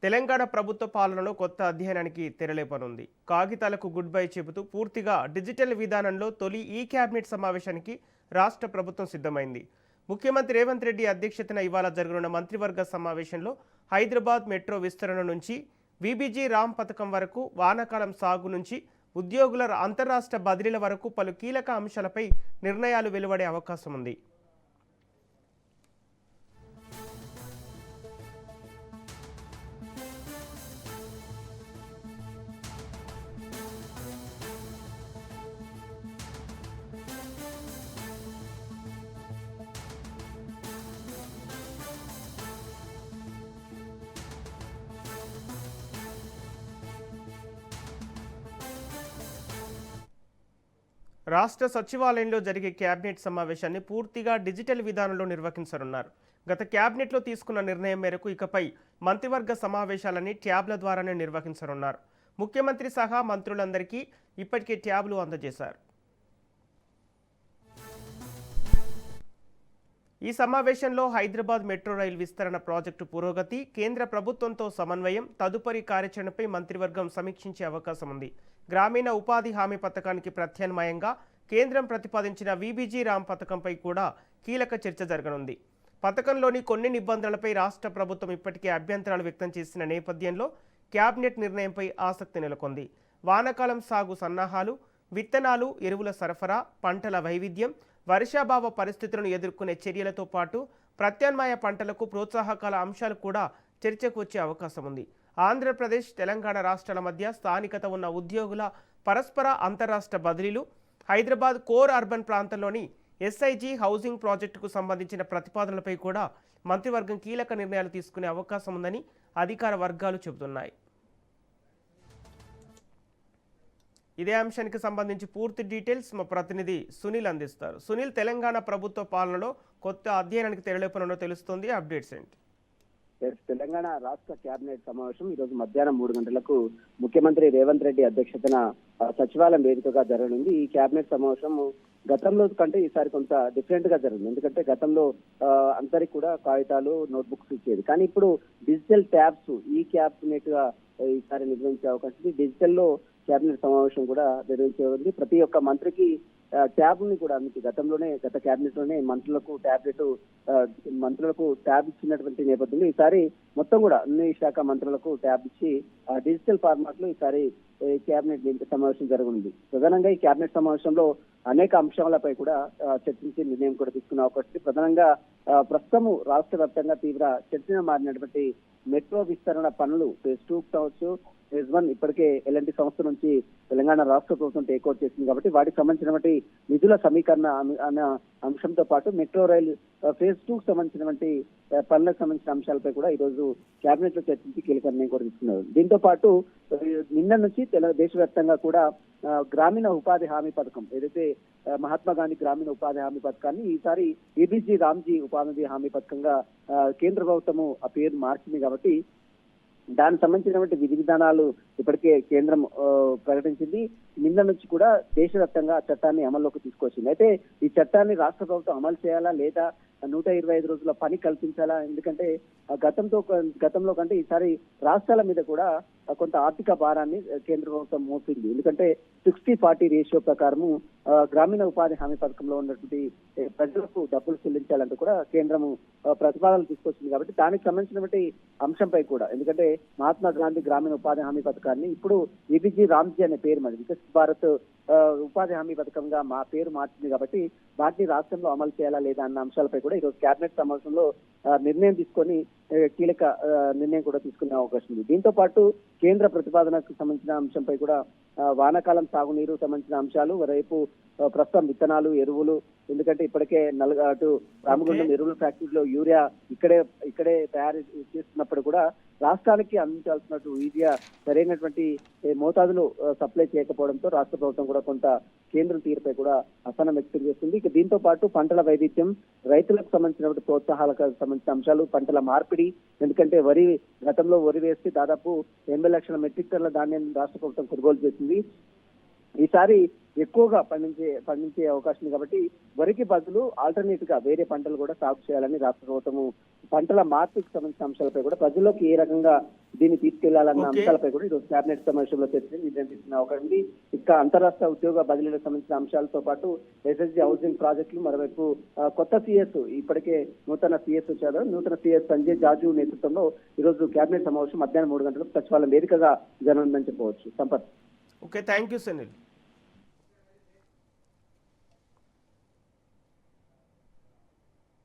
తెలంగాణ ప్రభుత్వ పాలనలో కొత్త అధ్యయనానికి తెరలేపనుంది. కాగితాలకు గుడ్ బై చెబుతూ పూర్తిగా డిజిటల్ విధానంలో తొలి ఈ కేబినెట్ సమావేశానికి రాష్ట్ర ప్రభుత్వం సిద్ధమైంది. ముఖ్యమంత్రి రేవంత్ రెడ్డి అధ్యక్షతన ఇవాళ జరగనున్న మంత్రివర్గ సమావేశంలో హైదరాబాద్ మెట్రో విస్తరణ నుంచి వీబీజీ రామ్ పథకం వరకు, వానాకాలం సాగు నుంచి ఉద్యోగుల అంతర్రాష్ట్ర బదిలీల వరకు పలు కీలక అంశాలపై నిర్ణయాలు వెలువడే అవకాశం ఉంది. రాష్ట్ర సచివాలయంలో జరిగే కేబినెట్ సమావేశాన్ని పూర్తిగా డిజిటల్ విధానంలో నిర్వహించనున్నారు. గత కేబినెట్లో తీసుకున్న నిర్ణయం మేరకు ఇకపై మంత్రివర్గ సమావేశాలని ట్యాబ్ల ద్వారానే నిర్వహించనున్నారు. ముఖ్యమంత్రి సహా మంత్రులందరికీ ఇప్పటికే ట్యాబ్లు అందజేశారు. ఈ సమావేశంలో హైదరాబాద్ మెట్రో రైల్ విస్తరణ ప్రాజెక్టు పురోగతి, కేంద్ర ప్రభుత్వంతో సమన్వయం, తదుపరి కార్యాచరణపై మంత్రివర్గం సమీక్షించే అవకాశం ఉంది. గ్రామీణ ఉపాధి హామీ పథకానికి ప్రత్యామ్నాయంగా కేంద్రం ప్రతిపాదించిన వీబీజీ రామ్ పథకంపై కూడా కీలక చర్చ జరగనుంది. పథకంలోని కొన్ని నిబంధనలపై రాష్ట్ర ప్రభుత్వం ఇప్పటికే అభ్యంతరాలు వ్యక్తం చేసిన నేపథ్యంలో క్యాబినెట్ నిర్ణయంపై ఆసక్తి నెలకొంది. వానాకాలం సాగు సన్నాహాలు, విత్తనాలు, ఎరువుల సరఫరా, పంటల వైవిధ్యం, వర్షాభావ పరిస్థితులను ఎదుర్కొనే చర్యలతో పాటు ప్రత్యామ్నాయ పంటలకు ప్రోత్సాహకాల అంశాలు కూడా చర్చకు వచ్చే అవకాశం ఉంది. ఆంధ్రప్రదేశ్, తెలంగాణ రాష్ట్రాల మధ్య స్థానికత ఉన్న ఉద్యోగుల పరస్పర అంతర్రాష్ట్ర బదిలీలు, హైదరాబాద్ కోర్ అర్బన్ ప్రాంతంలోని ఎస్ఐజీ హౌసింగ్ ప్రాజెక్టుకు సంబంధించిన ప్రతిపాదనలపై కూడా మంత్రివర్గం కీలక నిర్ణయాలు తీసుకునే అవకాశం ఉందని అధికార వర్గాలు చెబుతున్నాయి. ఇదే అంశానికి సంబంధించి పూర్తి డీటెయిల్స్ మా ప్రతినిధి సునీల్ అందిస్తారు. సునీల్, తెలంగాణ ప్రభుత్వ పాలనలో కొత్త అధ్యయనానికి తెరలేపనుందో తెలుస్తోంది, అప్డేట్స్ ఏంటి? తెలంగాణ రాష్ట్ర కేబినెట్ సమావేశం ఈ రోజు మధ్యాహ్నం 3 గంటలకు ముఖ్యమంత్రి రేవంత్ రెడ్డి అధ్యక్షతన సచివాలయం వేదికగా జరగనుంది. ఈ కేబినెట్ సమావేశం గతంలో కంటే ఈసారి కొంత డిఫరెంట్ గా జరిగింది. ఎందుకంటే గతంలో అందరికి కూడా కాగితాలు, నోట్బుక్స్ ఇచ్చేది, కానీ ఇప్పుడు డిజిటల్ ట్యాబ్స్ ఈ కేబినెట్ గా ఈసారి నిర్వహించే అవకాశం ఉంది. డిజిటల్ లో కేబినెట్ సమావేశం కూడా నిర్వహించే ఉంది. ప్రతి ఒక్క మంత్రికి ట్యాబ్ ని కూడా మీకు గత కేబినెట్ లోనే మంత్రులకు ట్యాబ్ ఇచ్చినటువంటి నేపథ్యంలో ఈసారి మొత్తం కూడా అన్ని శాఖ మంత్రులకు ట్యాబ్ ఇచ్చి డిజిటల్ ఫార్మాట్ లో ఈసారి కేబినెట్ సమావేశం జరగనుంది. ప్రధానంగా ఈ కేబినెట్ సమావేశంలో అనేక అంశాలపై కూడా చర్చించే నిర్ణయం కూడా తీసుకునే అవకాశం ఉంది. ప్రధానంగా ప్రస్తుతం రాష్ట్ర వ్యాప్తంగా తీవ్ర చర్చగా మారినటువంటి మెట్రో విస్తరణ పనులు ఫేజ్ 2 కావచ్చు, ఫేజ్ 1 ఇప్పటికే ఎల్ఎన్టీ సంస్థ నుంచి తెలంగాణ రాష్ట్ర ప్రభుత్వం టేక్ ఓవర్ చేసింది కాబట్టి వాటికి సంబంధించినటువంటి నిధుల సమీకరణ అనే అంశంతో పాటు మెట్రో రైల్ ఫేజ్ 2 కు సంబంధించినటువంటి పనులకు సంబంధించిన అంశాలపై కూడా ఈ రోజు కేబినెట్ లో చర్చించి కీలక నిర్ణయం కూడా తీసుకున్నారు. దీంతో పాటు నిన్న నుంచి దేశవ్యాప్తంగా కూడా గ్రామీణ ఉపాధి హామీ పథకం ఏదైతే మహాత్మా గాంధీ గ్రామీణ ఉపాధి హామీ పథకాన్ని ఈసారి వీబీజీ రామ్జీ ఉపాధి హామీ పథకంగా కేంద్ర ప్రభుత్వము ఆ పేరు మార్చింది కాబట్టి దానికి సంబంధించినటువంటి విధి విధానాలు ఇప్పటికే కేంద్రం ప్రకటించింది. నిన్న నుంచి కూడా దేశవ్యాప్తంగా చట్టాన్ని అమల్లోకి తీసుకొచ్చింది. అయితే ఈ చట్టాన్ని రాష్ట్ర ప్రభుత్వం అమలు చేయాలా లేదా 125 రోజుల పని కల్పించాలా? ఎందుకంటే గతంలో కంటే ఈసారి రాష్ట్రాల మీద కూడా కొంత ఆర్థిక భారాన్ని కేంద్ర ప్రభుత్వం మోపింది. ఎందుకంటే 60-40 రేషియో ప్రకారము గ్రామీణ ఉపాధి హామీ పథకంలో ఉన్నటువంటి ప్రజలకు డబ్బులు చెల్లించాలంటూ కూడా కేంద్రము ప్రతిపాదనలు తీసుకొచ్చింది. కాబట్టి దానికి సంబంధించినటువంటి అంశంపై కూడా, ఎందుకంటే మహాత్మా గాంధీ గ్రామీణ ఉపాధి హామీ పథకాన్ని ఇప్పుడు వీబీజీ రామ్జీ అనే పేరు మరి వికసిత్ భారత్ ఉపాధి హామీ పథకంగా పేరు మార్చింది కాబట్టి వాటిని రాష్ట్రంలో అమలు చేయాలా లేదా అన్న అంశాలపై కూడా ఈరోజు కేబినెట్ సమావేశంలో నిర్ణయం తీసుకొని కీలక నిర్ణయం కూడా తీసుకునే అవకాశం ఉంది. దీంతో పాటు కేంద్ర ప్రతిపాదనకు సంబంధించిన అంశంపై కూడా వానాకాలం సాగునీరు సంబంధించిన అంశాలు, రేపు ప్రస్తుతం విత్తనాలు, ఎరువులు, ఎందుకంటే ఇప్పటికే అటు రామగుండం ఎరువుల ఫ్యాక్టరీలో యూరియా ఇక్కడే తయారు చేస్తున్నప్పుడు కూడా రాష్ట్రానికి అందించాల్సినట్టు యూరియా సరైనటువంటి మోతాదులో సప్లై చేయకపోవడంతో రాష్ట్ర ప్రభుత్వం కూడా కొంత కేంద్రం తీరుపై కూడా అసహనం వ్యక్తం చేస్తుంది. ఇక దీంతో పాటు పంటల వైవిధ్యం, రైతులకు సంబంధించినటువంటి ప్రోత్సాహాలకు సంబంధించిన అంశాలు, పంటల మార్పిడి, ఎందుకంటే గతంలో వరి వేస్తే దాదాపు 80 లక్షల మెట్రిక్ టన్నుల ధాన్యాన్ని రాష్ట్ర ప్రభుత్వం కొనుగోలు చేసింది. ఈసారి ఎక్కువగా పండించే అవకాశం ఉంది కాబట్టి వరికి బదులు ఆల్టర్నేట్ గా వేరే పంటలు కూడా సాగు చేయాలని రాష్ట్ర ప్రభుత్వము పంటల మార్పుకి సంబంధించిన అంశాలపై కూడా ప్రజల్లోకి ఏ రకంగా దీన్ని తీసుకెళ్లాలన్న ఓకే. అంశాలపై కూడా ఈరోజు కేబినెట్ సమావేశంలో చర్చ నిర్ణయం తీసుకున్న ఒకటి ఉంది. ఇంకా అంతరాష్ట్ర ఉద్యోగ బదిలీలకు సంబంధించిన అంశాలతో పాటు ఎస్ఎస్జి హౌసింగ్ ప్రాజెక్టులు, మరోవైపు కొత్త సిఎస్ ఇప్పటికే నూతన సిఎస్ వచ్చారు. నూతన సిఎస్ సంజయ్ జాజు నేతృత్వంలో ఈరోజు కేబినెట్ సమావేశం మధ్యాహ్నం 3 గంటలకు సచివాలయం వేదికగా జరగనుందని చెప్పవచ్చు. Sampath. Okay, thank you Sunil.